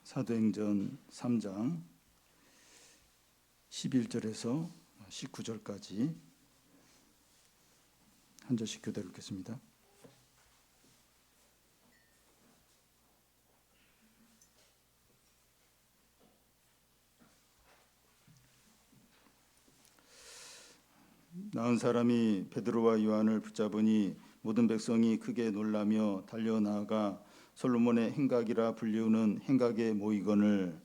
사도행전 3장 11절에서 19절까지 한 절씩 교대로 읽겠습니다. 나은 사람이 베드로와 요한을 붙잡으니 모든 백성이 크게 놀라며 달려나가 솔로몬의 행각이라 불리우는 행각에 모이거늘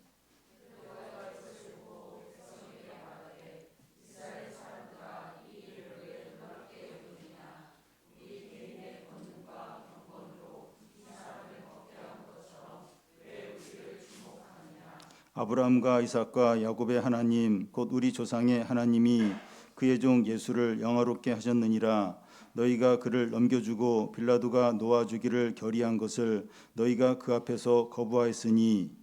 아브라함과 이삭과 야곱의 하나님 곧 우리 조상의 하나님이 그의 종 예수를 영화롭게 하셨느니라. 너희가 그를 넘겨주고 빌라도가 놓아주기를 결의한 것을 너희가 그 앞에서 거부하였으니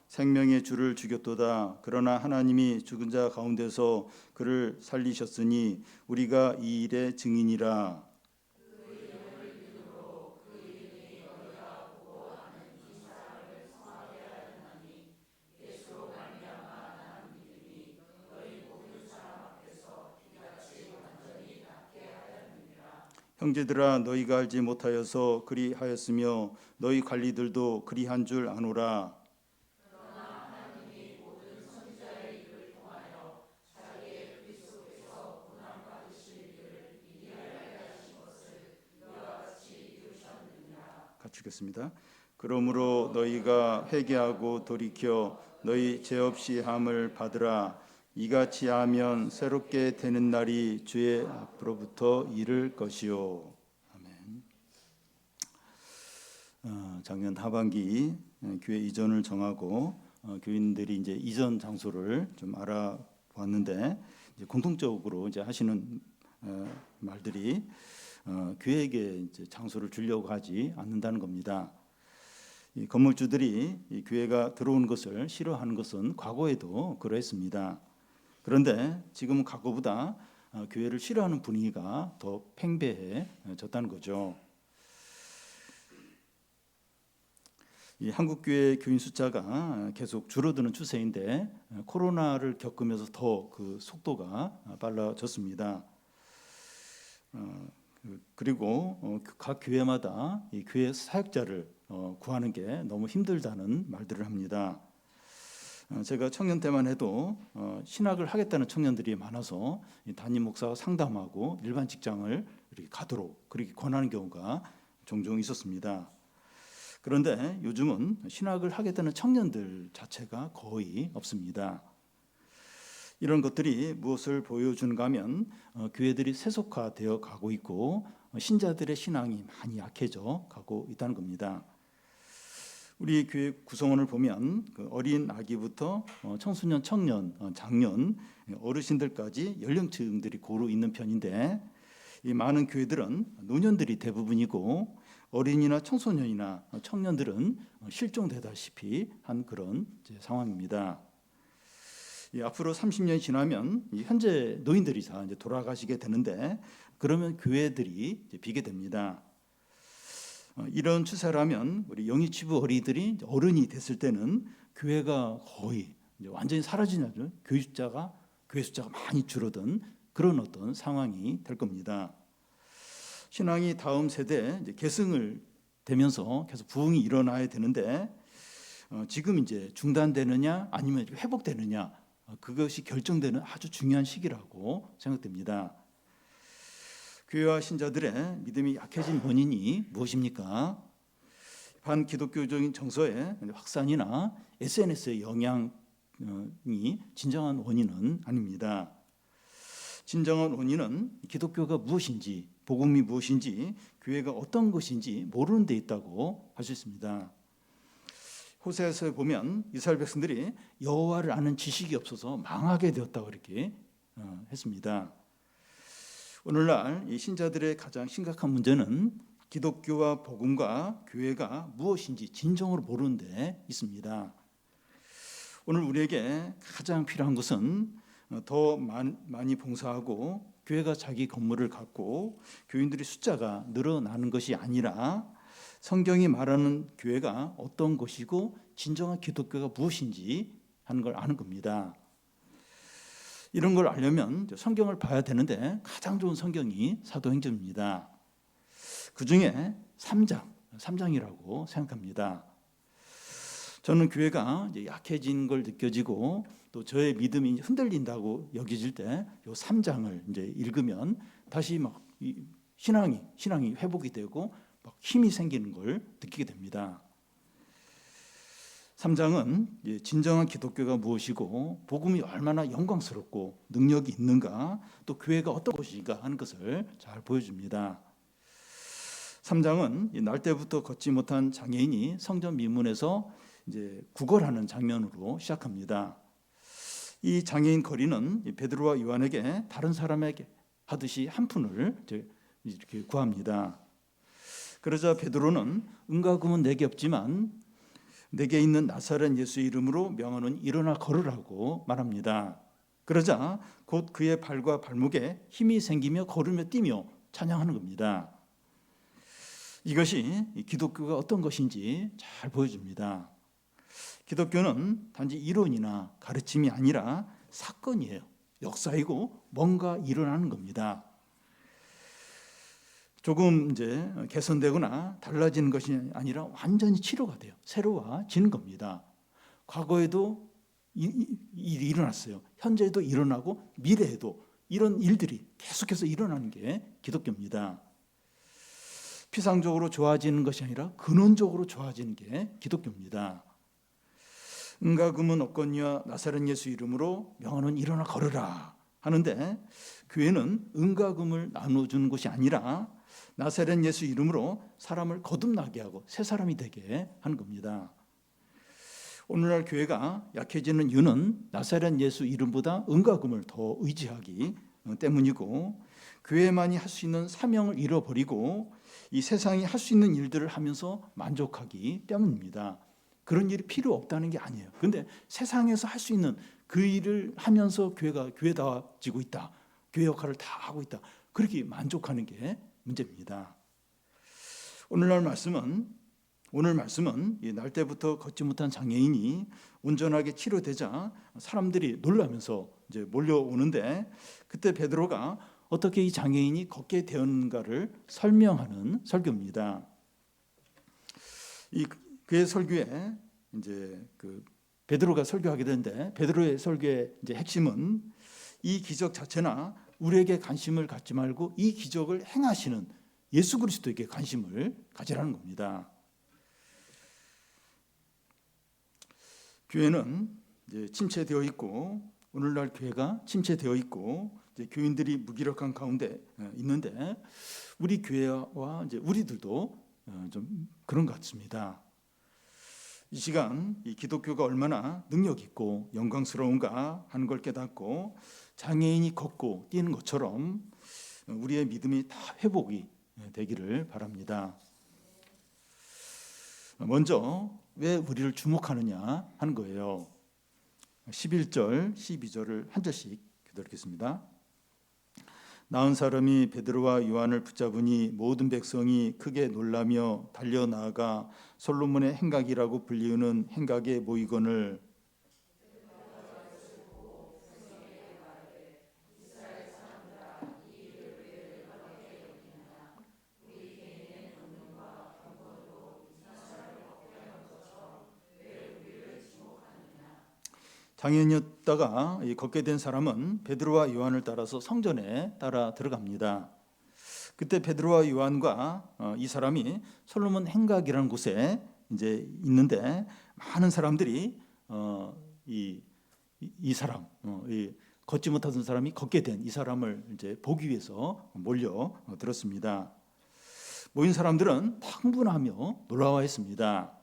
생명의 주를 죽였도다. 그러나 하나님이 죽은 자 가운데서 그를 살리셨으니 우리가 이 일의 증인이라. 형제들아 너희가 알지 못하여서 그리하였으며 너희 관리들도 그리한 줄 아노라. 같이 읽겠습니다. 그러므로 너희가 회개하고 돌이켜 너희 죄 없이 함을 받으라. 이같이 하면 새롭게 되는 날이 주의 앞으로부터 이를 것이요. 아멘. 작년 하반기 교회 이전을 정하고 교인들이 이제 이전 장소를 좀 알아봤는데 이제 공통적으로 이제 하시는 말들이 교회에게 이제 장소를 주려고 하지 않는다는 겁니다. 이 건물주들이 이 교회가 들어오는 것을 싫어하는 것은 과거에도 그러했습니다. 그런데 지금은 과거보다 교회를 싫어하는 분위기가 더 팽배해졌다는 거죠. 이 한국 교회 교인 숫자가 계속 줄어드는 추세인데 코로나를 겪으면서 더 그 속도가 빨라졌습니다. 그리고 각 교회마다 이 교회 사역자를 구하는 게 너무 힘들다는 말들을 합니다. 제가 청년 때만 해도 신학을 하겠다는 청년들이 많아서 담임 목사가 상담하고 일반 직장을 이렇게 가도록 그렇게 권하는 경우가 종종 있었습니다. 그런데 요즘은 신학을 하겠다는 청년들 자체가 거의 없습니다. 이런 것들이 무엇을 보여주는가 하면 교회들이 세속화되어 가고 있고 신자들의 신앙이 많이 약해져 가고 있다는 겁니다. 우리 교회 구성원을 보면 그 어린 아기부터 청소년, 청년, 장년, 어르신들까지 연령층들이 고루 있는 편인데 이 많은 교회들은 노년들이 대부분이고 어린이나 청소년이나 청년들은 실종되다시피 한 그런 상황입니다. 앞으로 30년이 지나면 현재 노인들이 다 이제 돌아가시게 되는데 그러면 교회들이 이제 비게 됩니다. 이런 추세라면 우리 영유치부 어린이들이 어른이 됐을 때는 교회가 거의 이제 완전히 사라지냐죠. 교회 숫자가 많이 줄어든 그런 어떤 상황이 될 겁니다. 신앙이 다음 세대에 이제 계승을 되면서 계속 부흥이 일어나야 되는데 지금 이제 중단되느냐 아니면 회복되느냐 그것이 결정되는 아주 중요한 시기라고 생각됩니다. 교회와 신자들의 믿음이 약해진 원인이 무엇입니까? 반기독교적인 정서의 확산이나 SNS의 영향이 진정한 원인은 아닙니다. 진정한 원인은 기독교가 무엇인지, 복음이 무엇인지, 교회가 어떤 것인지 모르는 데 있다고 할 수 있습니다. 호세아서에 보면 이스라엘 백성들이 여호와를 아는 지식이 없어서 망하게 되었다고 이렇게 했습니다. 오늘날 이 신자들의 가장 심각한 문제는 기독교와 복음과 교회가 무엇인지 진정으로 모르는 데 있습니다. 오늘 우리에게 가장 필요한 것은 더 많이 봉사하고 교회가 자기 건물을 갖고 교인들이 숫자가 늘어나는 것이 아니라 성경이 말하는 교회가 어떤 것이고 진정한 기독교가 무엇인지 하는 걸 아는 겁니다. 이런 걸 알려면 성경을 봐야 되는데 가장 좋은 성경이 사도행전입니다. 그 중에 3장이라고 생각합니다. 저는 교회가 이제 약해진 걸 느껴지고 또 저의 믿음이 흔들린다고 여겨질 때 이 3장을 이제 읽으면 다시 막 신앙이 회복이 되고 막 힘이 생기는 걸 느끼게 됩니다. 3장은 진정한 기독교가 무엇이고 복음이 얼마나 영광스럽고 능력이 있는가, 또 교회가 어떤 곳인가 하는 것을 잘 보여줍니다. 3장은 날 때부터 걷지 못한 장애인이 성전 미문에서 이제 구걸하는 장면으로 시작합니다. 이 장애인 거리는 베드로와 요한에게 다른 사람에게 하듯이 한 푼을 이렇게 구합니다. 그러자 베드로는 은과 금은 내게 없지만 내게 있는 나사렛 예수의 이름으로 명하노니 일어나 걸으라고 말합니다. 그러자 곧 그의 발과 발목에 힘이 생기며 걸으며 뛰며 찬양하는 겁니다. 이것이 기독교가 어떤 것인지 잘 보여줍니다. 기독교는 단지 이론이나 가르침이 아니라 사건이에요. 역사이고 뭔가 일어나는 겁니다. 조금 이제 개선되거나 달라지는 것이 아니라 완전히 치료가 돼요. 새로워지는 겁니다. 과거에도 일이 일어났어요. 현재에도 일어나고 미래에도 이런 일들이 계속해서 일어나는 게 기독교입니다. 피상적으로 좋아지는 것이 아니라 근원적으로 좋아지는 게 기독교입니다. 은과 금은 없거니와 나사렛 예수 이름으로 명하노니 일어나 걸으라 하는데, 교회는 은과 금을 나눠주는 것이 아니라 나사렛 예수 이름으로 사람을 거듭나게 하고 새 사람이 되게 하는 겁니다. 오늘날 교회가 약해지는 이유는 나사렛 예수 이름보다 은과 금을 더 의지하기 때문이고, 교회만이 할 수 있는 사명을 잃어버리고 이 세상이 할 수 있는 일들을 하면서 만족하기 때문입니다. 그런 일이 필요 없다는 게 아니에요. 그런데 세상에서 할 수 있는 그 일을 하면서 교회가 교회다워지고 있다, 교회 역할을 다 하고 있다, 그렇게 만족하는 게 문제입니다. 오늘 말씀은 날 때부터 걷지 못한 장애인이 온전하게 치료되자 사람들이 놀라면서 이제 몰려오는데, 그때 베드로가 어떻게 이 장애인이 걷게 되었는가를 설명하는 설교입니다. 그의 설교에 이제 베드로가 설교하게 되는데, 베드로의 설교의 이제 핵심은 이 기적 자체나 우리에게 관심을 갖지 말고 이 기적을 행하시는 예수 그리스도에게 관심을 가지라는 겁니다. 교회는 이제 침체되어 있고, 오늘날 교회가 침체되어 있고 이제 교인들이 무기력한 가운데 있는데, 우리 교회와 이제 우리들도 좀 그런 것 같습니다. 이 시간 이 기독교가 얼마나 능력 있고 영광스러운가 하는 걸 깨닫고, 장애인이 걷고 뛰는 것처럼 우리의 믿음이 다 회복이 되기를 바랍니다. 먼저 왜 우리를 주목하느냐 하는 거예요. 11절, 12절을 한 절씩 읽겠습니다. 나은 사람이 베드로와 요한을 붙잡으니 모든 백성이 크게 놀라며 달려나가 솔로몬의 행각이라고 불리우는 행각에 모이거늘, 장애인이었다가 걷게 된 사람은 베드로와 요한을 따라서 성전에 따라 들어갑니다. 그때 베드로와 요한과 이 사람이 솔로몬 행각이라는 곳에 이제 있는데, 많은 사람들이 이 사람, 걷지 못하던 사람이 걷게 된 이 사람을 이제 보기 위해서 몰려 들었습니다. 모인 사람들은 흥분하며 놀라워했습니다.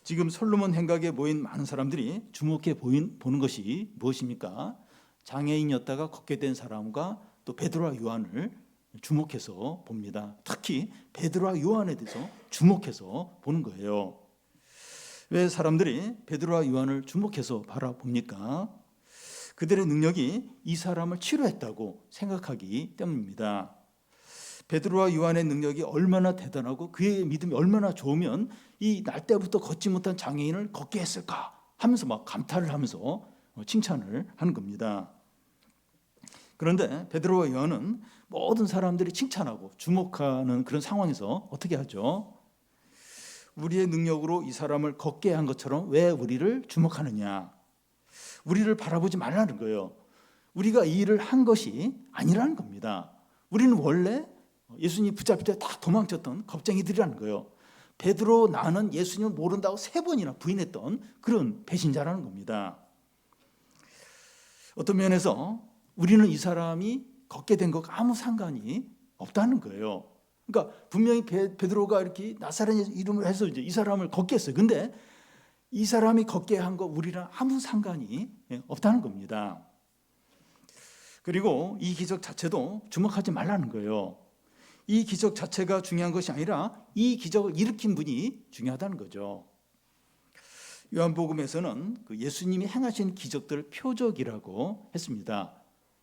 지금 솔로몬 행각에 모인 많은 사람들이 주목해 보는 것이 무엇입니까? 장애인이었다가 걷게 된 사람과 또 베드로와 요한을 주목해서 봅니다. 특히 베드로와 요한에 대해서 주목해서 보는 거예요. 왜 사람들이 베드로와 요한을 주목해서 바라봅니까? 그들의 능력이 이 사람을 치료했다고 생각하기 때문입니다. 베드로와 요한의 능력이 얼마나 대단하고 그의 믿음이 얼마나 좋으면 이 날 때부터 걷지 못한 장애인을 걷게 했을까 하면서 막 감탄을 하면서 칭찬을 하는 겁니다. 그런데 베드로와 요한은 모든 사람들이 칭찬하고 주목하는 그런 상황에서 어떻게 하죠? 우리의 능력으로 이 사람을 걷게 한 것처럼 왜 우리를 주목하느냐? 우리를 바라보지 말라는 거예요. 우리가 이 일을 한 것이 아니라는 겁니다. 우리는 원래 예수님 붙잡힐 때 다 도망쳤던 겁쟁이들이라는 거예요. 베드로 나는 예수님을 모른다고 3번이나 부인했던 그런 배신자라는 겁니다. 어떤 면에서 우리는 이 사람이 걷게 된 것과 아무 상관이 없다는 거예요. 그러니까 분명히 베드로가 이렇게 나사렛 이름을 해서 이제 이 사람을 걷게 했어요. 근데 이 사람이 걷게 한 거 우리랑 아무 상관이 없다는 겁니다. 그리고 이 기적 자체도 주목하지 말라는 거예요. 이 기적 자체가 중요한 것이 아니라 이 기적을 일으킨 분이 중요하다는 거죠. 요한복음에서는 그 예수님이 행하신 기적들을 표적이라고 했습니다.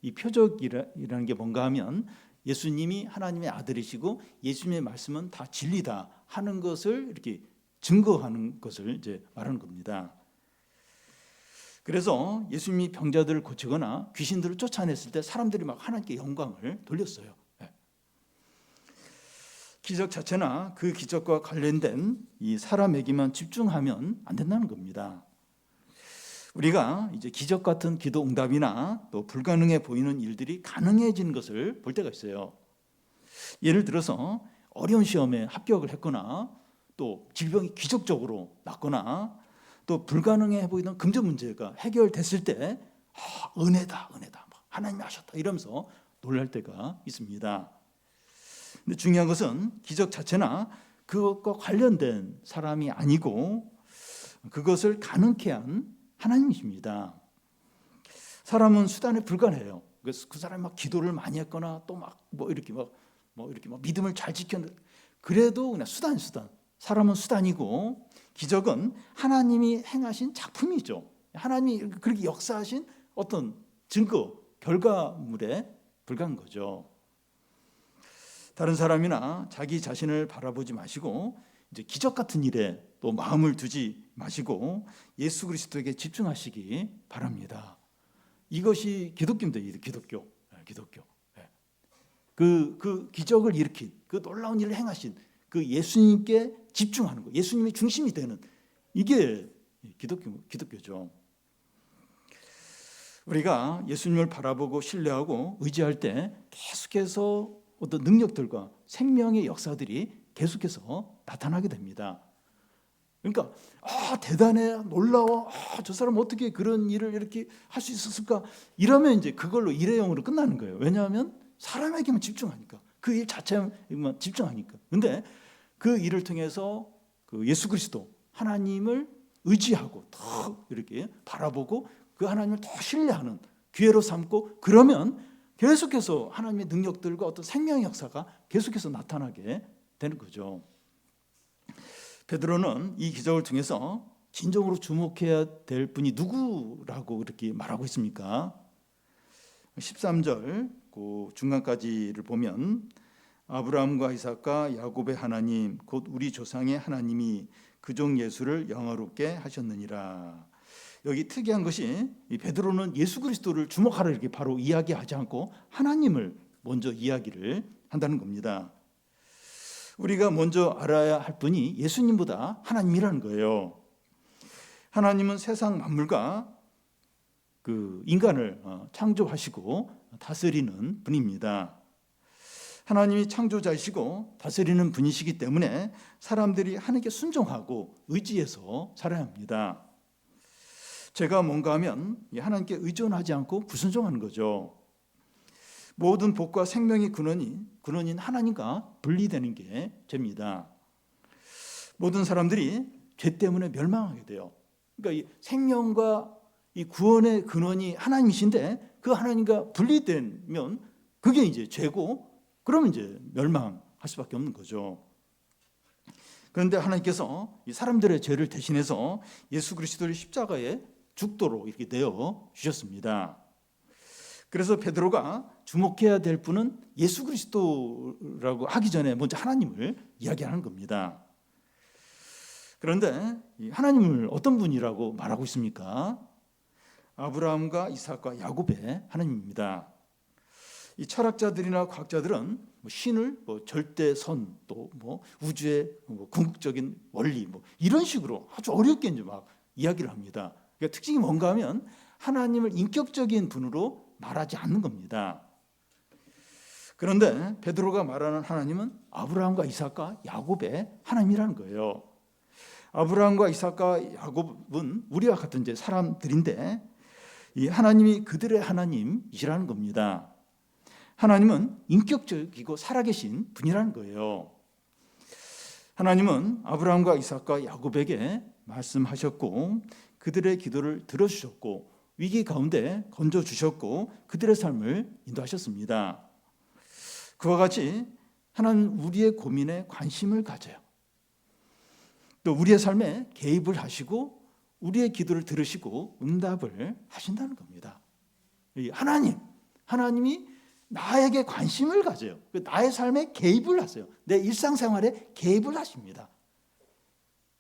이 표적이라는 게 뭔가 하면 예수님이 하나님의 아들이시고 예수님의 말씀은 다 진리다 하는 것을 이렇게 증거하는 것을 이제 말하는 겁니다. 그래서 예수님이 병자들을 고치거나 귀신들을 쫓아냈을 때 사람들이 막 하나님께 영광을 돌렸어요. 기적 자체나 그 기적과 관련된 이 사람에게만 집중하면 안 된다는 겁니다. 우리가 이제 기적 같은 기도 응답이나 또 불가능해 보이는 일들이 가능해지는 것을 볼 때가 있어요. 예를 들어서 어려운 시험에 합격을 했거나 또 질병이 기적적으로 낫거나 또 불가능해 보이던 금전 문제가 해결됐을 때 은혜다 하나님이 하셨다 이러면서 놀랄 때가 있습니다. 근데 중요한 것은 기적 자체나 그것과 관련된 사람이 아니고 그것을 가능케 한 하나님이십니다. 사람은 수단에 불과해요. 그래서 그 사람이 막 기도를 많이 했거나 또 막 이렇게 믿음을 잘 지켰는데 그래도 그냥 수단. 사람은 수단이고 기적은 하나님이 행하신 작품이죠. 하나님이 그렇게 역사하신 어떤 증거, 결과물에 불과한 거죠. 다른 사람이나 자기 자신을 바라보지 마시고 이제 기적 같은 일에 또 마음을 두지 마시고 예수 그리스도에게 집중하시기 바랍니다. 이것이 기독교입니다. 기독교. 그 기적을 일으킨 그 놀라운 일을 행하신 그 예수님께 집중하는 거, 예수님이 중심이 되는 이게 기독교죠. 우리가 예수님을 바라보고 신뢰하고 의지할 때 계속해서 어떤 능력들과 생명의 역사들이 계속해서 나타나게 됩니다. 그러니까 대단해, 놀라워, 저 사람 어떻게 그런 일을 이렇게 할 수 있었을까? 이러면 이제 그걸로 일회용으로 끝나는 거예요. 왜냐하면 사람에게만 집중하니까, 그 일 자체만 집중하니까. 근데 그 일을 통해서 그 예수 그리스도 하나님을 의지하고 더 이렇게 바라보고 그 하나님을 더 신뢰하는 기회로 삼고 그러면 계속해서 하나님의 능력들과 어떤 생명의 역사가 계속해서 나타나게 되는 거죠. 베드로는 이 기적을 통해서 진정으로 주목해야 될 분이 누구라고 이렇게 말하고 있습니까? 13절 그 중간까지를 보면 아브라함과 이삭과 야곱의 하나님 곧 우리 조상의 하나님이 그종 예수를 영화롭게 하셨느니라. 여기 특이한 것이 이 베드로는 예수 그리스도를 주목하라 이렇게 바로 이야기하지 않고 하나님을 먼저 이야기를 한다는 겁니다. 우리가 먼저 알아야 할 분이 예수님보다 하나님이라는 거예요. 하나님은 세상 만물과 그 인간을 창조하시고 다스리는 분입니다. 하나님이 창조자이시고 다스리는 분이시기 때문에 사람들이 하나님께 순종하고 의지해서 살아야 합니다. 제가 뭔가 하면 하나님께 의존하지 않고 불순종하는 거죠. 모든 복과 생명의 근원인 하나님과 분리되는 게 죄입니다. 모든 사람들이 죄 때문에 멸망하게 돼요. 그러니까 이 생명과 이 구원의 근원이 하나님이신데 그 하나님과 분리되면 그게 이제 죄고 그러면 이제 멸망할 수밖에 없는 거죠. 그런데 하나님께서 이 사람들의 죄를 대신해서 예수 그리스도를 십자가에 죽도록 이렇게 내어 주셨습니다. 그래서 베드로가 주목해야 될 분은 예수 그리스도라고 하기 전에 먼저 하나님을 이야기하는 겁니다. 그런데 하나님을 어떤 분이라고 말하고 있습니까? 아브라함과 이삭과 야곱의 하나님입니다. 이 철학자들이나 과학자들은 신을 절대선, 또 우주의 궁극적인 원리 이런 식으로 아주 어렵게 이제 막 이야기를 합니다. 그러니까 특징이 뭔가 하면 하나님을 인격적인 분으로 말하지 않는 겁니다. 그런데 베드로가 말하는 하나님은 아브라함과 이삭과 야곱의 하나님이라는 거예요. 아브라함과 이삭과 야곱은 우리와 같은 이제 사람들인데 이 하나님이 그들의 하나님이시라는 겁니다. 하나님은 인격적이고 살아계신 분이라는 거예요. 하나님은 아브라함과 이삭과 야곱에게 말씀하셨고 그들의 기도를 들어주셨고 위기 가운데 건져주셨고 그들의 삶을 인도하셨습니다. 그와 같이 하나님 우리의 고민에 관심을 가져요. 또 우리의 삶에 개입을 하시고 우리의 기도를 들으시고 응답을 하신다는 겁니다. 하나님이 나에게 관심을 가져요. 나의 삶에 개입을 하세요. 내 일상생활에 개입을 하십니다.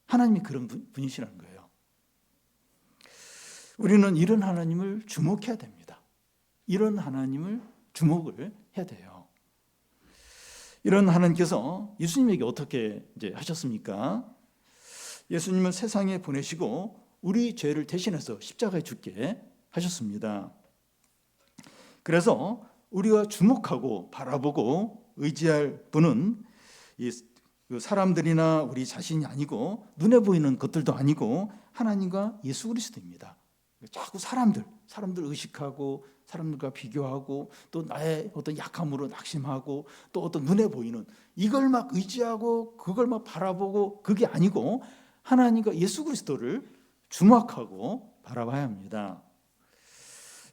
하나님이 그런 분이시라는 거예요. 우리는 이런 하나님을 주목해야 됩니다. 이런 하나님을 주목을 해야 돼요. 이런 하나님께서 예수님에게 어떻게 이제 하셨습니까? 예수님을 세상에 보내시고 우리 죄를 대신해서 십자가에 죽게 하셨습니다. 그래서 우리가 주목하고 바라보고 의지할 분은 사람들이나 우리 자신이 아니고 눈에 보이는 것들도 아니고 하나님과 예수 그리스도입니다. 자꾸 사람들 의식하고 사람들과 비교하고 또 나의 어떤 약함으로 낙심하고 또 어떤 눈에 보이는 이걸 막 의지하고 그걸 막 바라보고 그게 아니고 하나님과 예수 그리스도를 주목하고 바라봐야 합니다.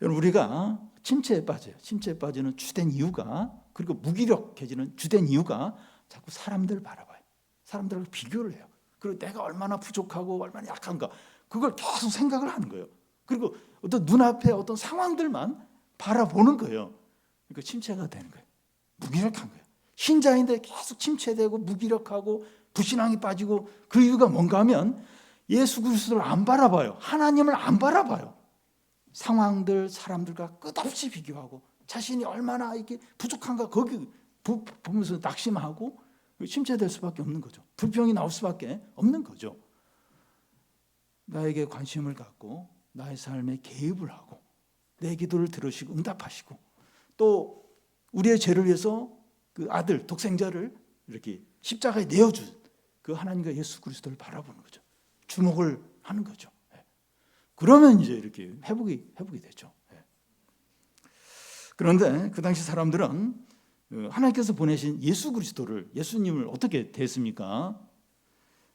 여러분 우리가 침체에 빠져요. 침체에 빠지는 주된 이유가 그리고 무기력해지는 주된 이유가 자꾸 사람들을 바라봐요. 사람들하고 비교를 해요. 그리고 내가 얼마나 부족하고 얼마나 약한가 그걸 계속 생각을 하는 거예요. 그리고 어떤 눈앞에 어떤 상황들만 바라보는 거예요. 그러니까 침체가 되는 거예요. 무기력한 거예요. 신자인데 계속 침체되고 무기력하고 불신앙이 빠지고 그 이유가 뭔가 하면 예수 그리스도를 안 바라봐요. 하나님을 안 바라봐요. 상황들, 사람들과 끝없이 비교하고 자신이 얼마나 이렇게 부족한가 거기 보면서 낙심하고 침체될 수밖에 없는 거죠. 불평이 나올 수밖에 없는 거죠. 나에게 관심을 갖고 나의 삶에 개입을 하고 내 기도를 들으시고 응답하시고 또 우리의 죄를 위해서 그 아들 독생자를 이렇게 십자가에 내어준 그 하나님과 예수 그리스도를 바라보는 거죠. 주목을 하는 거죠. 그러면 이제 이렇게 회복이 되죠. 그런데 그 당시 사람들은 하나님께서 보내신 예수 그리스도를 예수님을 어떻게 대했습니까?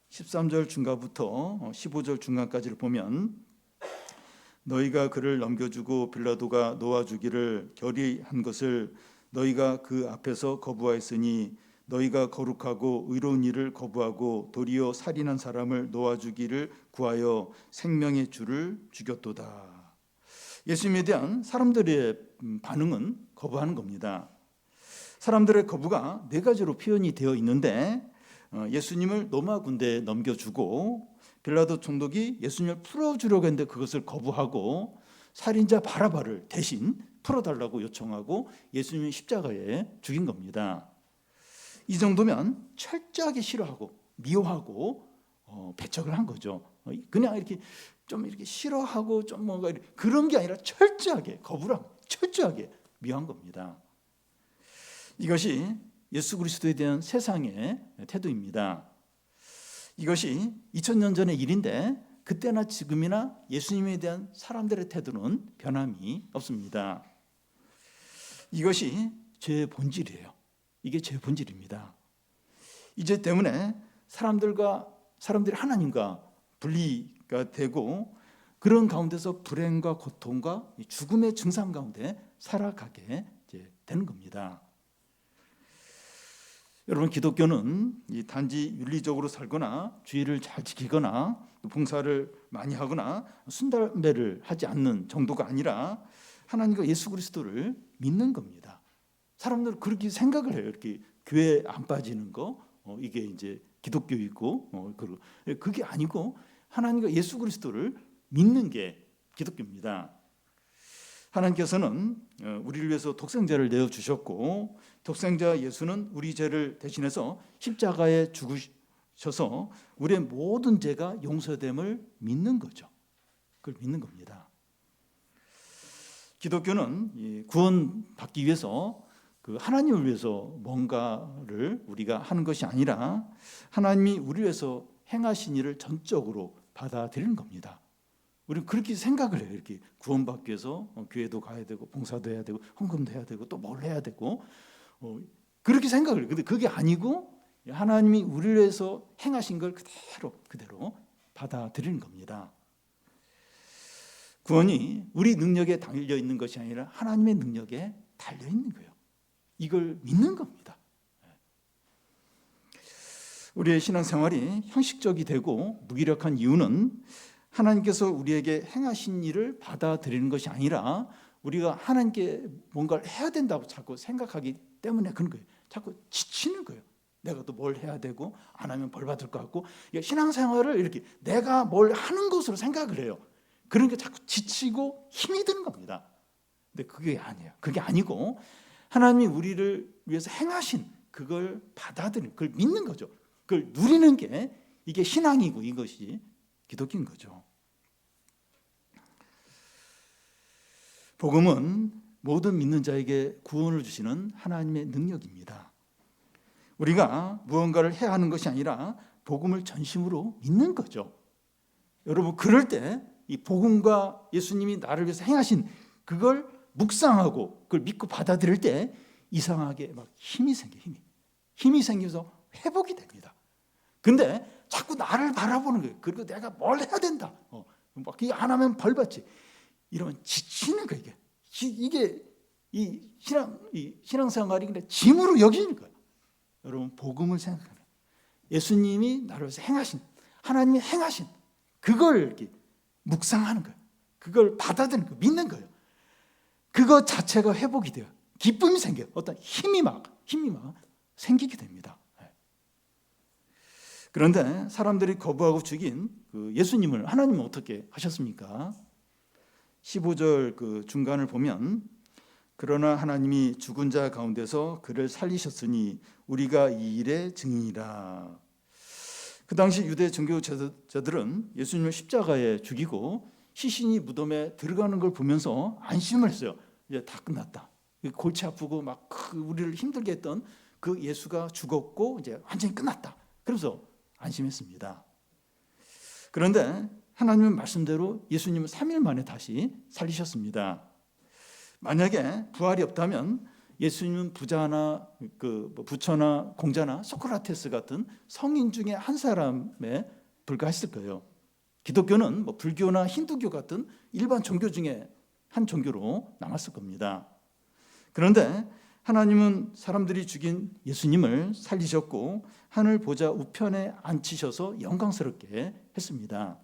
13절 중간부터 15절 중간까지를 보면 너희가 그를 넘겨주고 빌라도가 놓아주기를 결의한 것을 너희가 그 앞에서 거부하였으니 너희가 거룩하고 의로운 일을 거부하고 도리어 살인한 사람을 놓아주기를 구하여 생명의 주를 죽였도다. 예수님에 대한 사람들의 반응은 거부하는 겁니다. 사람들의 거부가 네 가지로 표현이 되어 있는데 예수님을 로마 군대에 넘겨주고 빌라도 총독이 예수님을 풀어주려고 했는데 그것을 거부하고 살인자 바라바를 대신 풀어달라고 요청하고 예수님을 십자가에 죽인 겁니다. 이 정도면 철저하게 싫어하고 미워하고 배척을 한 거죠. 그냥 이렇게 좀 이렇게 싫어하고 좀 뭔가 그런 게 아니라 철저하게 거부를 한 철저하게 미워한 겁니다. 이것이 예수 그리스도에 대한 세상의 태도입니다. 이것이 2000년 전의 일인데 그때나 지금이나 예수님에 대한 사람들의 태도는 변함이 없습니다. 이것이 죄의 본질이에요. 이게 죄의 본질입니다. 이 죄 때문에 사람들이 하나님과 분리가 되고 그런 가운데서 불행과 고통과 죽음의 증상 가운데 살아가게 되는 겁니다. 여러분 기독교는 단지 윤리적으로 살거나 주의를 잘 지키거나 봉사를 많이 하거나 순달배를 하지 않는 정도가 아니라 하나님과 예수 그리스도를 믿는 겁니다. 사람들은 그렇게 생각을 해요. 이렇게 교회 안 빠지는 거, 이게 이제 기독교이고, 그게 아니고 하나님과 예수 그리스도를 믿는 게 기독교입니다. 하나님께서는 우리를 위해서 독생자를 내어 주셨고, 독생자 예수는 우리 죄를 대신해서 십자가에 죽으셔서 우리의 모든 죄가 용서됨을 믿는 거죠. 그걸 믿는 겁니다. 기독교는 구원받기 위해서 하나님을 위해서 뭔가를 우리가 하는 것이 아니라 하나님이 우리를 위해서 행하신 일을 전적으로 받아들이는 겁니다. 우리는 그렇게 생각을 해요. 이렇게 구원받기 위해서 교회도 가야 되고 봉사도 해야 되고 헌금도 해야 되고 또 뭘 해야 되고 그렇게 생각을 해요. 근데 그게 아니고 하나님이 우리를 위해서 행하신 걸 그대로 받아들이는 겁니다. 구원이 우리 능력에 달려 있는 것이 아니라 하나님의 능력에 달려 있는 거예요. 이걸 믿는 겁니다. 우리의 신앙생활이 형식적이 되고 무기력한 이유는 하나님께서 우리에게 행하신 일을 받아들이는 것이 아니라 우리가 하나님께 뭔가를 해야 된다고 자꾸 생각하기 때문에 그런 거예요. 자꾸 지치는 거예요. 내가 또 뭘 해야 되고 안 하면 벌 받을 것 같고, 신앙생활을 이렇게 내가 뭘 하는 것으로 생각을 해요. 그러니까 자꾸 지치고 힘이 드는 겁니다. 근데 그게 아니에요. 그게 아니고 하나님이 우리를 위해서 행하신 그걸 받아들이는, 그걸 믿는 거죠. 그걸 누리는 게 이게 신앙이고 이것이 기독교인 거죠. 복음은 모든 믿는 자에게 구원을 주시는 하나님의 능력입니다. 우리가 무언가를 해야 하는 것이 아니라 복음을 전심으로 믿는 거죠. 여러분, 그럴 때 이 복음과 예수님이 나를 위해서 행하신 그걸 묵상하고 그걸 믿고 받아들일 때 이상하게 막 힘이 생겨요. 힘이 생겨서 회복이 됩니다. 근데 자꾸 나를 바라보는 거예요. 그리고 내가 뭘 해야 된다. 막 이게 안 하면 벌 받지. 이러면 지치는 거예요. 이게 이 신앙생활이 그냥 짐으로 여기는 거예요. 여러분, 복음을 생각하면 예수님이 나를 위해서 행하신, 하나님이 행하신 그걸 이렇게 묵상하는 거예요. 그걸 받아들이는 거예요. 믿는 거예요. 그것 자체가 회복이 돼요. 기쁨이 생겨요. 어떤 힘이 막 생기게 됩니다. 그런데 사람들이 거부하고 죽인 예수님을 하나님은 어떻게 하셨습니까? 15절 중간을 보면, 그러나 하나님이 죽은 자 가운데서 그를 살리셨으니 우리가 이 일의 증인이라. 그 당시 유대 종교제자들은 예수님을 십자가에 죽이고 시신이 무덤에 들어가는 걸 보면서 안심을 했어요. 이제 다 끝났다. 골치 아프고 막 우리를 힘들게 했던 그 예수가 죽었고 이제 완전히 끝났다. 그래서 안심했습니다. 그런데 하나님의 말씀대로 예수님은 3일 만에 다시 살리셨습니다. 만약에 부활이 없다면 예수님은 부자나 부처나 공자나 소크라테스 같은 성인 중에 한 사람에 불과했을 거예요. 기독교는 불교나 힌두교 같은 일반 종교 중에 한 종교로 남았을 겁니다. 그런데 하나님은 사람들이 죽인 예수님을 살리셨고 하늘 보좌 우편에 앉히셔서 영광스럽게 했습니다.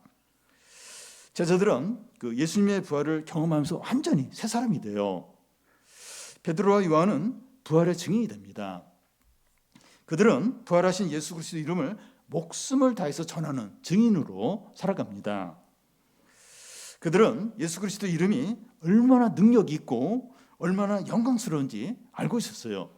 제자들은 예수님의 부활을 경험하면서 완전히 새 사람이 돼요. 베드로와 요한은 부활의 증인이 됩니다. 그들은 부활하신 예수 그리스도 이름을 목숨을 다해서 전하는 증인으로 살아갑니다. 그들은 예수 그리스도 이름이 얼마나 능력이 있고 얼마나 영광스러운지 알고 있었어요.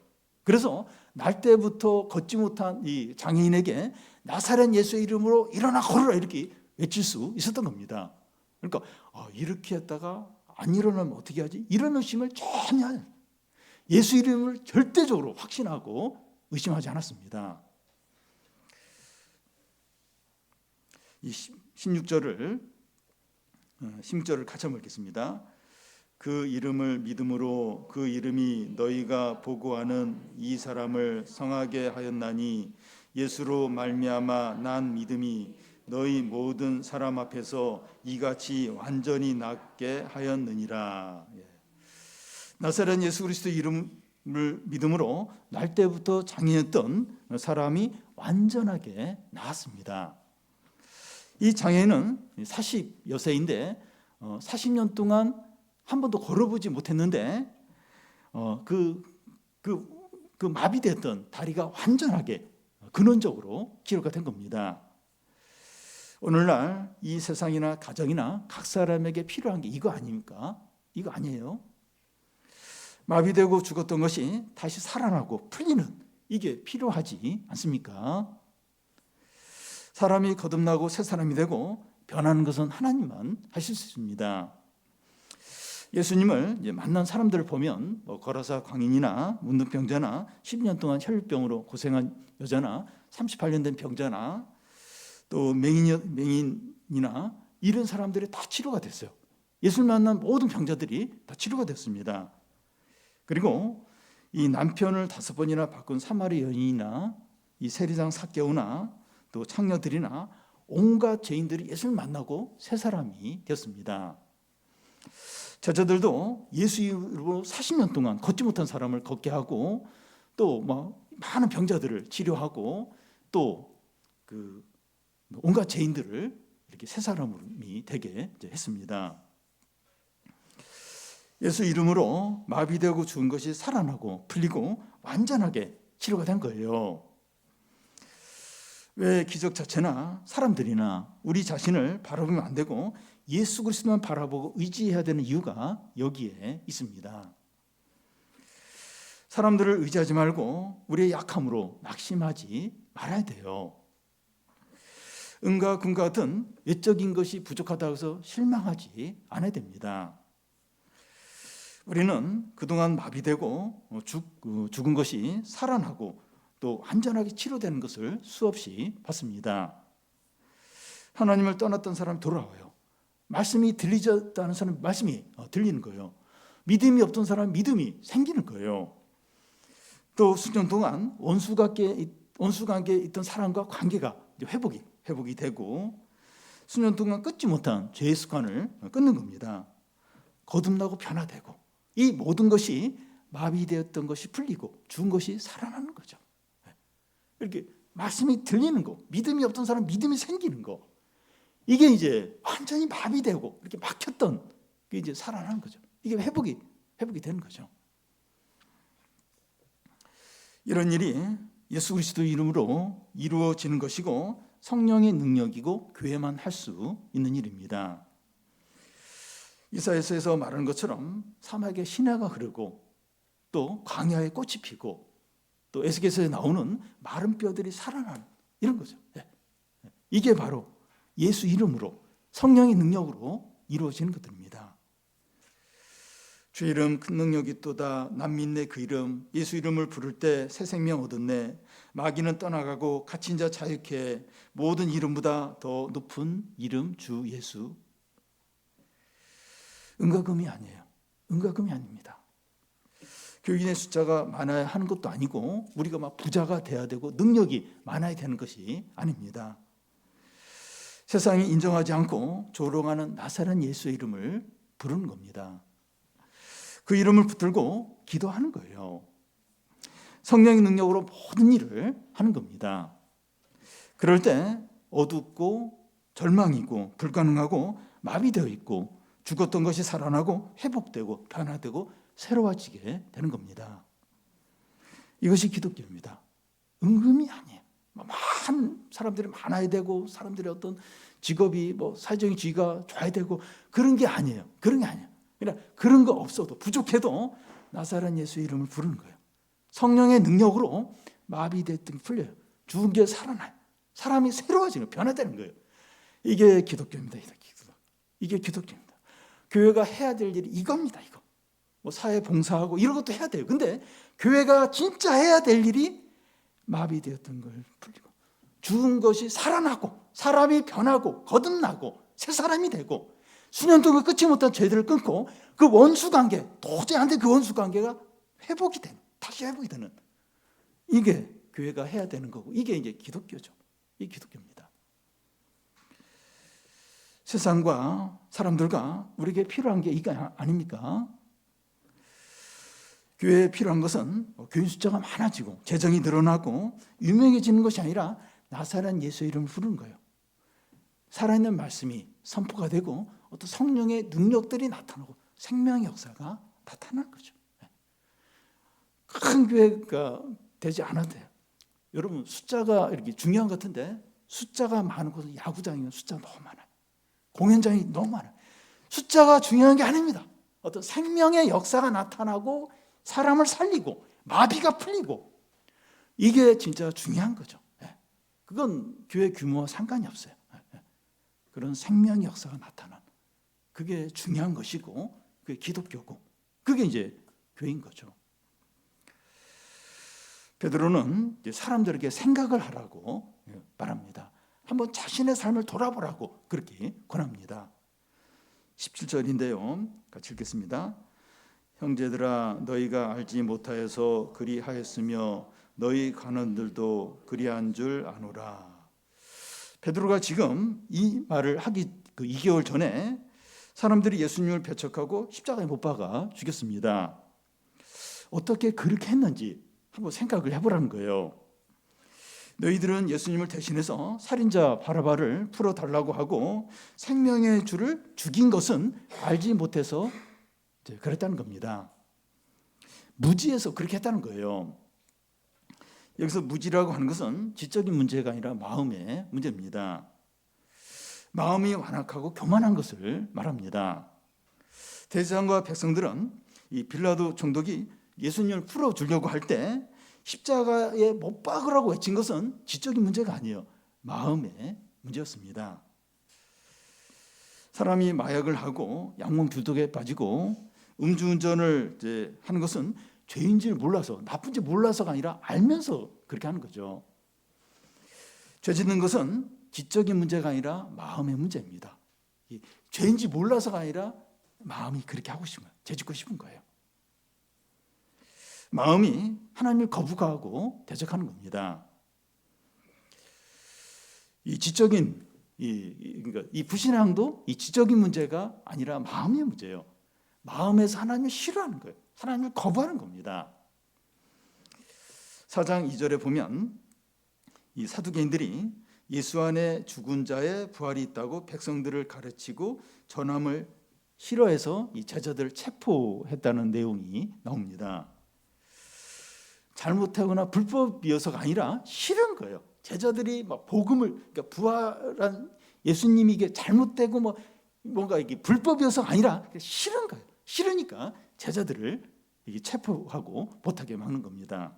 그래서 날 때부터 걷지 못한 이 장애인에게 나사렛 예수의 이름으로 일어나 걸으라 이렇게 외칠 수 있었던 겁니다. 그러니까 이렇게 했다가 안 일어나면 어떻게 하지? 이런 의심을 전혀 예수 이름을 절대적으로 확신하고 의심하지 않았습니다. 이 16절을 같이 한번 읽겠습니다. 그 이름을 믿음으로 그 이름이 너희가 보고하는 이 사람을 성하게 하였나니 예수로 말미암아 난 믿음이 너희 모든 사람 앞에서 이같이 완전히 낫게 하였느니라. 나사렛 예수 그리스도 이름을 믿음으로 날 때부터 장애였던 사람이 완전하게 나았습니다. 이 장애는 40여세인데 40년 동안 한 번도 걸어보지 못했는데 그 마비됐던 다리가 완전하게 근원적으로 치료가 된 겁니다. 오늘날 이 세상이나 가정이나 각 사람에게 필요한 게 이거 아닙니까? 이거 아니에요? 마비되고 죽었던 것이 다시 살아나고 풀리는 이게 필요하지 않습니까? 사람이 거듭나고 새 사람이 되고 변하는 것은 하나님만 하실 수 있습니다. 예수님을 만난 사람들을 보면 거라사 광인이나 문둥병자나 10년 동안 혈류병으로 고생한 여자나 38년 된 병자나 또 맹인이나 이런 사람들이 다 치료가 됐어요. 예수를 만난 모든 병자들이 다 치료가 됐습니다. 그리고 이 남편을 5번이나 바꾼 사마리 여인이나 이 세리장 삭개오나 또 창녀들이나 온갖 죄인들이 예수를 만나고 새 사람이 되었습니다. 제자들도 예수 이름으로 40년 동안 걷지 못한 사람을 걷게 하고 또 많은 병자들을 치료하고 또 온갖 죄인들을 이렇게 새 사람이 되게 했습니다. 예수 이름으로 마비되고 죽은 것이 살아나고 풀리고 완전하게 치료가 된 거예요. 왜 기적 자체나 사람들이나 우리 자신을 바라보면 안 되고 예수 그리스도만 바라보고 의지해야 되는 이유가 여기에 있습니다. 사람들을 의지하지 말고 우리의 약함으로 낙심하지 말아야 돼요. 은과 금과 같은 외적인 것이 부족하다고 해서 실망하지 않아야 됩니다. 우리는 그동안 마비되고 죽은 것이 살아나고 또 완전하게 치료되는 것을 수없이 봤습니다. 하나님을 떠났던 사람이 돌아와요. 말씀이 들리졌다는 사람이 말씀이 들리는 거예요. 믿음이 없던 사람이 믿음이 생기는 거예요. 또 수년 동안 원수 관계에 있던 사람과 관계가 회복이 되고 수년 동안 끊지 못한 죄의 습관을 끊는 겁니다. 거듭나고 변화되고 이 모든 것이 마비되었던 것이 풀리고 죽은 것이 살아나는 거죠. 이렇게 말씀이 들리는 거, 믿음이 없던 사람 믿음이 생기는 거, 이게 이제 완전히 마비되고 이렇게 막혔던 게 이제 살아나는 거죠. 이게 회복이 되는 거죠. 이런 일이 예수 그리스도 이름으로 이루어지는 것이고 성령의 능력이고 교회만 할 수 있는 일입니다. 이사야서에서 말하는 것처럼 사막에 시내가 흐르고 또 광야에 꽃이 피고 또 에스겔서에 나오는 마른 뼈들이 살아나는 이런 거죠. 이게 바로 예수 이름으로 성령의 능력으로 이루어지는 것들입니다. 주 이름 큰 능력이 있도다. 남 믿네 그 이름. 예수 이름을 부를 때 새 생명 얻었네. 마귀는 떠나가고 갇힌 자 자유케. 모든 이름보다 더 높은 이름 주 예수. 은과금이 아니에요. 은과금이 아닙니다. 교인의 숫자가 많아야 하는 것도 아니고 우리가 막 부자가 돼야 되고 능력이 많아야 되는 것이 아닙니다. 세상이 인정하지 않고 조롱하는 나사렛 예수의 이름을 부르는 겁니다. 그 이름을 붙들고 기도하는 거예요. 성령의 능력으로 모든 일을 하는 겁니다. 그럴 때 어둡고 절망이고 불가능하고 마비되어 있고 죽었던 것이 살아나고 회복되고 변화되고 새로워지게 되는 겁니다. 이것이 기독교입니다. 은금이 아니에요. 많은 사람들이 많아야 되고 사람들의 어떤 직업이 사회적인 지위가 좋아야 되고 그런 게 아니에요. 그런 게 아니에요. 그러니까 그런 거 없어도 부족해도 나사렛 예수 이름을 부르는 거예요. 성령의 능력으로 마비됐던 게 풀려요. 죽은 게 살아나요. 사람이 새로워지는 거예요. 변화되는 거예요. 이게 기독교입니다. 이게 기독교입니다. 교회가 해야 될 일이 이겁니다. 이거. 사회 봉사하고 이런 것도 해야 돼요. 근데 교회가 진짜 해야 될 일이 마비되었던 걸 풀리고 죽은 것이 살아나고 사람이 변하고 거듭나고 새 사람이 되고 수년 동안 끊지 못한 죄들을 끊고 그 원수 관계 도저히 안 돼 그 원수 관계가 회복이 되는 다시 회복이 되는 이게 교회가 해야 되는 거고 이게 이제 기독교죠. 이게 기독교입니다. 세상과 사람들과 우리에게 필요한 게 이거 아닙니까? 교회에 필요한 것은 교인 숫자가 많아지고 재정이 늘어나고 유명해지는 것이 아니라 나사렛 예수의 이름을 부르는 거예요. 살아있는 말씀이 선포가 되고 어떤 성령의 능력들이 나타나고 생명의 역사가 나타난 거죠. 큰 교회가 되지 않아도 돼요. 여러분 숫자가 이렇게 중요한 것 같은데 숫자가 많은 곳은 야구장이면 숫자가 너무 많아요. 공연장이 너무 많아요. 숫자가 중요한 게 아닙니다. 어떤 생명의 역사가 나타나고 사람을 살리고 마비가 풀리고 이게 진짜 중요한 거죠. 그건 교회 규모와 상관이 없어요. 그런 생명의 역사가 나타난 그게 중요한 것이고 그게 기독교고 그게 이제 교회인 거죠. 베드로는 사람들에게 생각을 하라고 말합니다. 한번 자신의 삶을 돌아보라고 그렇게 권합니다. 17절인데요. 같이 읽겠습니다. 형제들아 너희가 알지 못하여서 그리하였으며 너희 관원들도 그리한 줄 아노라. 베드로가 지금 이 말을 하기 2개월 전에 사람들이 예수님을 배척하고 십자가에 못 박아 죽였습니다. 어떻게 그렇게 했는지 한번 생각을 해보라는 거예요. 너희들은 예수님을 대신해서 살인자 바라바를 풀어달라고 하고 생명의 주를 죽인 것은 알지 못해서 그랬다는 겁니다. 무지해서 그렇게 했다는 거예요. 여기서 무지라고 하는 것은 지적인 문제가 아니라 마음의 문제입니다. 마음이 완악하고 교만한 것을 말합니다. 대제사장과 백성들은 이 빌라도 총독이 예수님을 풀어주려고 할 때 십자가에 못 박으라고 외친 것은 지적인 문제가 아니에요. 마음의 문제였습니다. 사람이 마약을 하고 양몽주독에 빠지고 음주운전을 이제 하는 것은 죄인지를 몰라서 나쁜지 몰라서가 아니라 알면서 그렇게 하는 거죠. 죄 짓는 것은 지적인 문제가 아니라 마음의 문제입니다. 죄인지 몰라서가 아니라 마음이 그렇게 하고 싶은 거예요. 죄 짓고 싶은 거예요. 마음이 하나님을 거부하고 대적하는 겁니다. 이 지적인 이 불신앙도 이 지적인 문제가 아니라 마음의 문제예요. 마음에서 하나님을 싫어하는 거예요. 하나님을 거부하는 겁니다. 4장 2절에 보면 이 사두개인들이 예수 안에 죽은 자의 부활이 있다고 백성들을 가르치고 전함을 싫어해서 이 제자들을 체포했다는 내용이 나옵니다. 잘못하거나 불법이어서가 아니라 싫은 거예요. 제자들이 막 복음을 그러니까 부활한 예수님이 이게 잘못되고 뭔가 이게 불법이어서가 아니라 싫은 거예요. 싫으니까 제자들을 이게 체포하고 못하게 막는 겁니다.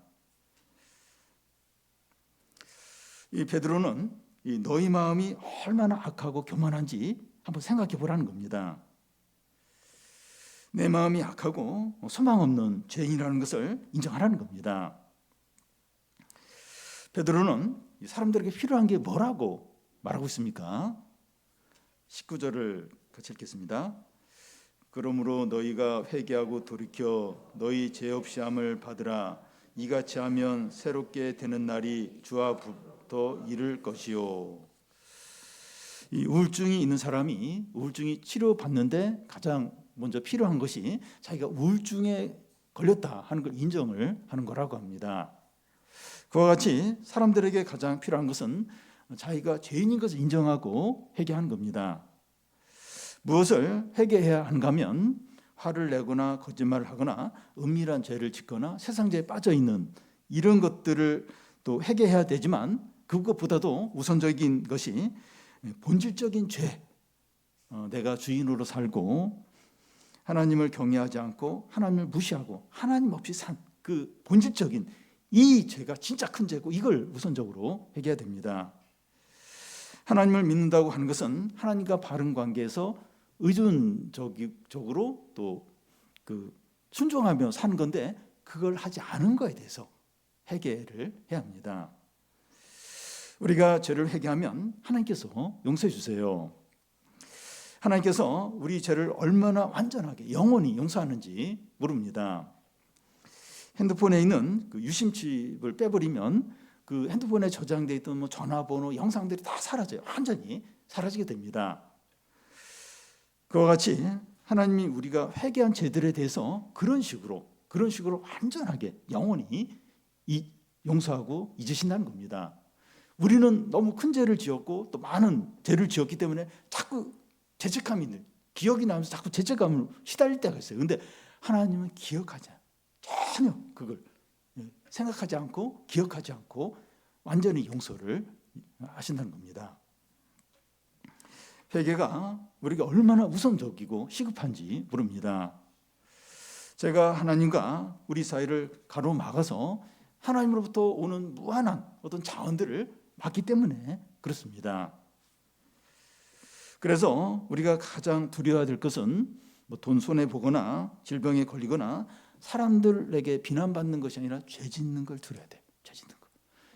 이 베드로는 이 너희 마음이 얼마나 악하고 교만한지 한번 생각해 보라는 겁니다. 내 마음이 악하고 소망 없는 죄인이라는 것을 인정하라는 겁니다. 베드로는 사람들에게 필요한 게 뭐라고 말하고 있습니까? 19절을 같이 읽겠습니다. 그러므로 너희가 회개하고 돌이켜 너희 죄 없이 함을 받으라. 이같이 하면 새롭게 되는 날이 주와부터 이를 것이요. 이 우울증이 있는 사람이 우울증이 치료받는데 가장 먼저 필요한 것이 자기가 우울증에 걸렸다 하는 걸 인정을 하는 거라고 합니다. 그와 같이 사람들에게 가장 필요한 것은 자기가 죄인인 것을 인정하고 회개하는 겁니다. 무엇을 회개해야 하는가 하면 화를 내거나 거짓말을 하거나 은밀한 죄를 짓거나 세상죄에 빠져 있는 이런 것들을 또 회개해야 되지만 그것보다도 우선적인 것이 본질적인 죄, 내가 주인으로 살고 하나님을 경외하지 않고 하나님을 무시하고 하나님 없이 산 그 본질적인 이 죄가 진짜 큰 죄고 이걸 우선적으로 회개해야 됩니다. 하나님을 믿는다고 하는 것은 하나님과 바른 관계에서 의존적으로 또 순종하며 사는 건데 그걸 하지 않은 거에 대해서 회개를 해야 합니다. 우리가 죄를 회개하면 하나님께서 용서해 주세요. 하나님께서 우리 죄를 얼마나 완전하게 영원히 용서하는지 모릅니다. 핸드폰에 있는 그 유심칩을 빼버리면 그 핸드폰에 저장되어 있던 전화번호, 영상들이 다 사라져요. 완전히 사라지게 됩니다. 그와 같이 하나님이 우리가 회개한 죄들에 대해서 그런 식으로 완전하게 영원히 용서하고 잊으신다는 겁니다. 우리는 너무 큰 죄를 지었고 또 많은 죄를 지었기 때문에 자꾸 죄책감이 기억이 나면서 자꾸 죄책감을 시달릴 때가 있어요. 근데 하나님은 기억하지 않아요. 전혀 그걸 생각하지 않고 기억하지 않고 완전히 용서를 하신다는 겁니다. 회개가 우리가 얼마나 우선적이고 시급한지 모릅니다. 제가 하나님과 우리 사이를 가로막아서 하나님으로부터 오는 무한한 어떤 자원들을 막기 때문에 그렇습니다. 그래서 우리가 가장 두려워야 될 것은 돈 손해 보거나 질병에 걸리거나 사람들에게 비난받는 것이 아니라 죄 짓는 걸 두려워야 돼요. 죄 짓는 거.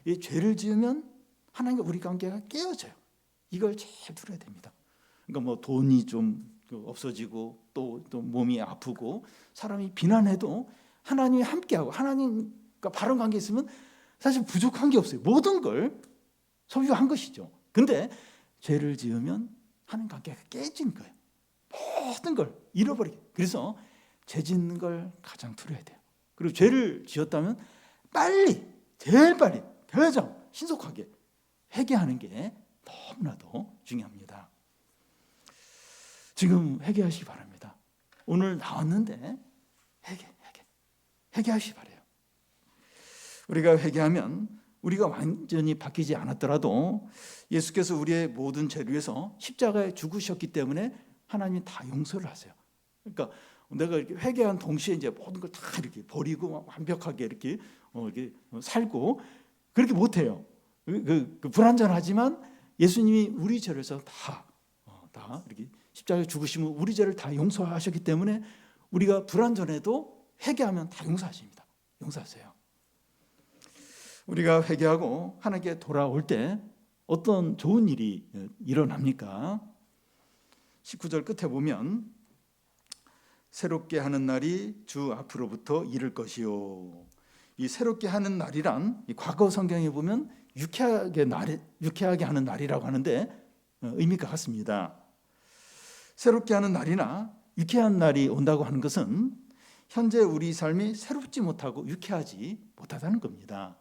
이 죄를 지으면 하나님과 우리 관계가 깨어져요. 이걸 제일 두려워야 됩니다. 그러니까 돈이 좀 없어지고 또 몸이 아프고 사람이 비난해도 하나님이 함께하고 하나님과 바른 관계 있으면 사실 부족한 게 없어요. 모든 걸 소유한 것이죠. 근데 죄를 지으면 하나님 관계가 깨지는 거예요. 모든 걸 잃어버리게. 그래서 죄 짓는 걸 가장 두려워야 돼요. 그리고 죄를 지었다면 제일 빨리 당장 신속하게 회개하는 게 너무나도 중요합니다. 지금 회개하시기 바랍니다. 오늘 나왔는데 회개하시기 바라요. 우리가 회개하면 우리가 완전히 바뀌지 않았더라도 예수께서 우리의 모든 죄를 위해서 십자가에 죽으셨기 때문에 하나님이 다 용서를 하세요. 그러니까 내가 이렇게 회개한 동시에 이제 모든 걸 다 이렇게 버리고 완벽하게 이렇게 살고 그렇게 못해요. 불완전하지만 예수님이 우리 죄를 위해서 다 이렇게 십자가에 죽으시면 우리 죄를 다 용서하셨기 때문에 우리가 불완전해도 회개하면 다 용서하십니다. 용서하세요. 우리가 회개하고 하나님께 돌아올 때 어떤 좋은 일이 일어납니까? 19절 끝에 보면 새롭게 하는 날이 주 앞으로부터 이를 것이요. 이 새롭게 하는 날이란 이 과거 성경에 보면 유쾌하게 하는 날이라고 하는데 의미가 같습니다. 새롭게 하는 날이나 유쾌한 날이 온다고 하는 것은 현재 우리 삶이 새롭지 못하고 유쾌하지 못하다는 겁니다.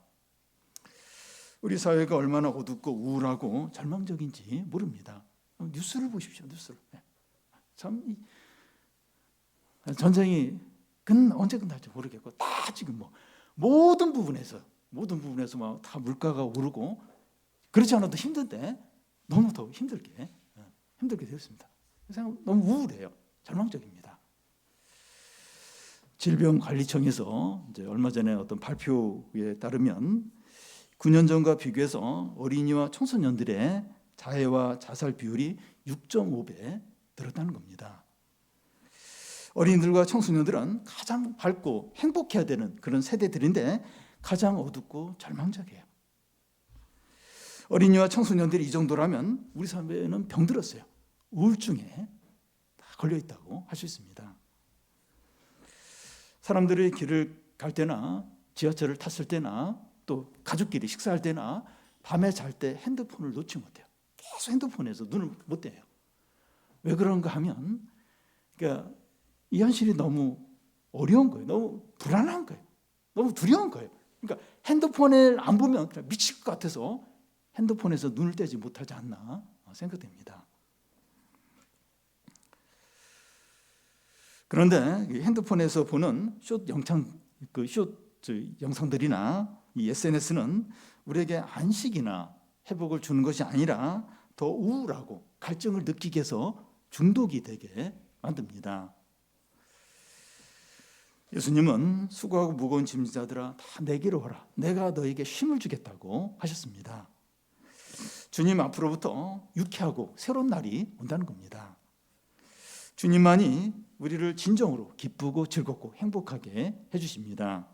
우리 사회가 얼마나 어둡고 우울하고 절망적인지 모릅니다. 뉴스를 보십시오. 뉴스를. 참 전쟁이 언제 끝날지 모르겠고 다 지금 모든 부분에서 막 다 물가가 오르고 그렇지 않아도 힘든데 너무 더 힘들게 되었습니다. 그래서 너무 우울해요. 절망적입니다. 질병관리청에서 이제 얼마 전에 어떤 발표에 따르면 9년 전과 비교해서 어린이와 청소년들의 자해와 자살 비율이 6.5배 늘었다는 겁니다. 어린이들과 청소년들은 가장 밝고 행복해야 되는 그런 세대들인데 가장 어둡고 절망적이에요. 어린이와 청소년들이 이 정도라면 우리 사회는 병들었어요. 우울증에 다 걸려 있다고 할 수 있습니다. 사람들이 길을 갈 때나 지하철을 탔을 때나 또 가족끼리 식사할 때나 밤에 잘 때 핸드폰을 놓지 못해요. 계속 핸드폰에서 눈을 못 떼요. 왜 그런가 하면 그러니까 이 현실이 너무 어려운 거예요. 너무 불안한 거예요. 너무 두려운 거예요. 그러니까 핸드폰을 안 보면 그냥 미칠 것 같아서 핸드폰에서 눈을 떼지 못하지 않나 생각됩니다. 그런데 핸드폰에서 보는 숏 영상들이나 이 SNS는 우리에게 안식이나 회복을 주는 것이 아니라 더 우울하고 갈증을 느끼게 해서 중독이 되게 만듭니다. 예수님은 수고하고 무거운 짐진 자들아 다 내게로 오라. 내가 너에게 쉼을 주겠다고 하셨습니다. 주님 앞으로부터 유쾌하고 새로운 날이 온다는 겁니다. 주님만이 우리를 진정으로 기쁘고 즐겁고 행복하게 해주십니다.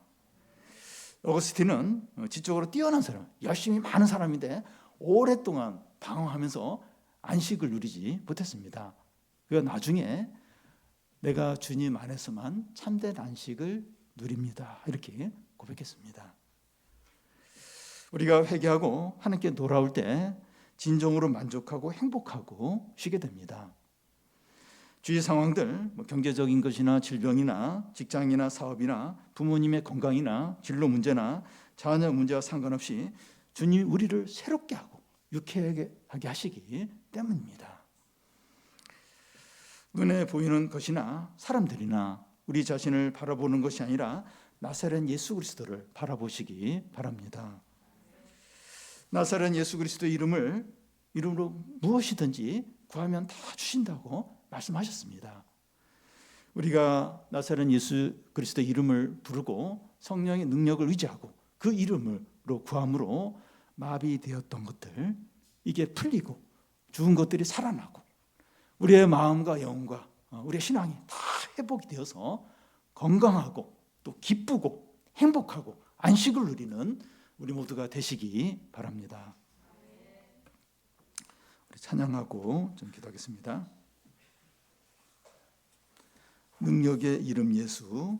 어거스틴은 지적으로 뛰어난 사람, 열심히 많은 사람인데 오랫동안 방황하면서 안식을 누리지 못했습니다. 그가 나중에 내가 주님 안에서만 참된 안식을 누립니다. 이렇게 고백했습니다. 우리가 회개하고 하나님께 돌아올 때 진정으로 만족하고 행복하고 쉬게 됩니다. 주위 상황들, 경제적인 것이나 질병이나 직장이나 사업이나 부모님의 건강이나 진로 문제나 자녀 문제와 상관없이 주님이 우리를 새롭게 하고 유쾌하게 하시기 때문입니다. 눈에 보이는 것이나 사람들이나 우리 자신을 바라보는 것이 아니라 나사렛 예수 그리스도를 바라보시기 바랍니다. 나사렛 예수 그리스도 이름으로 무엇이든지 구하면 다 주신다고 말씀하셨습니다. 우리가 나사렛 예수 그리스도 이름을 부르고 성령의 능력을 의지하고 그 이름으로 구함으로 마비되었던 것들, 이게 풀리고 죽은 것들이 살아나고 우리의 마음과 영과 우리의 신앙이 다 회복이 되어서 건강하고 또 기쁘고 행복하고 안식을 누리는 우리 모두가 되시기 바랍니다. 우리 찬양하고 좀 기도하겠습니다. 능력의 이름 예수,